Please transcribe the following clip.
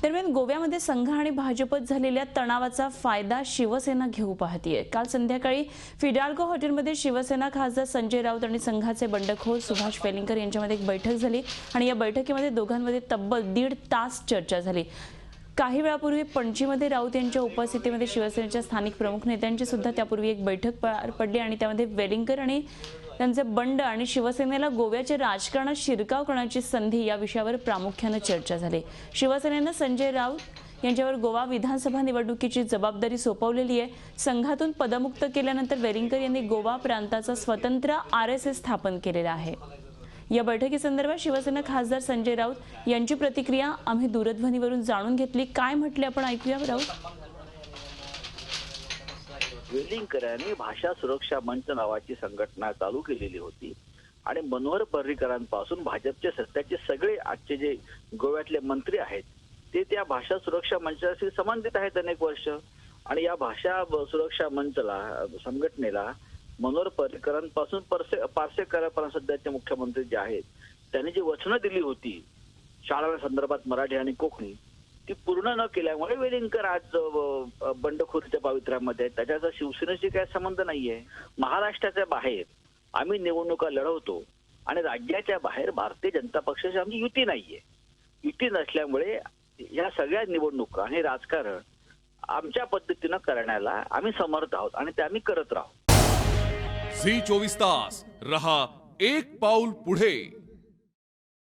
दरम्यान गोव्यामध्ये संघ आणि भाजपत झालेल्या तणावाचा फायदा शिवसेना घेऊ पाहतीये। काल संध्याकाळी फिडाल्गो हॉटेलमध्ये शिवसेना खासदार संजय राऊत आणि संघाचे बंडखोर सुभाष वेलिंगकर यांच्यामध्ये एक बैठक झाली आणि या बैठकीमध्ये दोघांमध्ये तब्बल 1.5 तास चर्चा झाली। काही वेळापूर्वी पणजीमध्ये राऊत यांच्या उपस्थितीमध्ये शिवसेनेच्या स्थानिक प्रमुख नेत्यांची सुद्धा त्यापूर्वी एक बैठक पार पडली आणि त्यामध्ये वेलिंगकर आणि त्यांचे बंड आणि शिवसेनेला गोव्याच्या राजकारणात शिरकाव करण्याची संधी या विषयावर प्रामुख्याने चर्चा झाली। शिवसेनेने संजय राऊत यांच्यावर गोवा विधानसभा निवडणुकीची जबाबदारी सोपवलेली आहे। संघातून पदमुक्त केल्यानंतर वेलिंगकर यांनी गोवा प्रांताचा स्वतंत्र आरएसएस स्थापन केलेला आहे। या बैठकीसंदर्भात शिवसेना खासदार संजय राऊत यांची प्रतिक्रिया आम्ही दूरध्वनीवरून जाणून घेतली। काय म्हटले आपण ऐकूया राऊत। वेलिंगकरांनी भाषा सुरक्षा मंच नावाची संघटना चालू केलेली होती आणि मनोहर पर्रीकरांपासून भाजपचे सत्याचे सगळे आजचे जे गोव्यातले मंत्री आहेत ते त्या भाषा सुरक्षा मंचाशी संबंधित आहेत अनेक वर्ष। आणि या भाषा सुरक्षा मंचला संघटनेला मनोहर पर्रीकरांपासून पार्सेकरांपर्यंत सध्याचे मुख्यमंत्री जे आहेत त्यांनी जी वचनं दिली होती शाळांसंदर्भात मराठी आणि कोकणी ती पूर्ण न केल्यामुळे वेलिंगकर आज बंडखोरीच्या पावित्र्यामध्ये आहेत। त्याच्याचा शिवसेनेशी काही संबंध नाहीये। महाराष्ट्राच्या बाहेर आम्ही निवडणुका लढवतो आणि राज्याच्या बाहेर भारतीय जनता पक्षाची आमची युती नाहीये। युती नसल्यामुळे या सगळ्या निवडणुका आणि राजकारण आमच्या पद्धतीनं करण्याला आम्ही समर्थ आहोत आणि ते आम्ही करत राहू। झी 24 तास रहा एक पाऊल पुढे।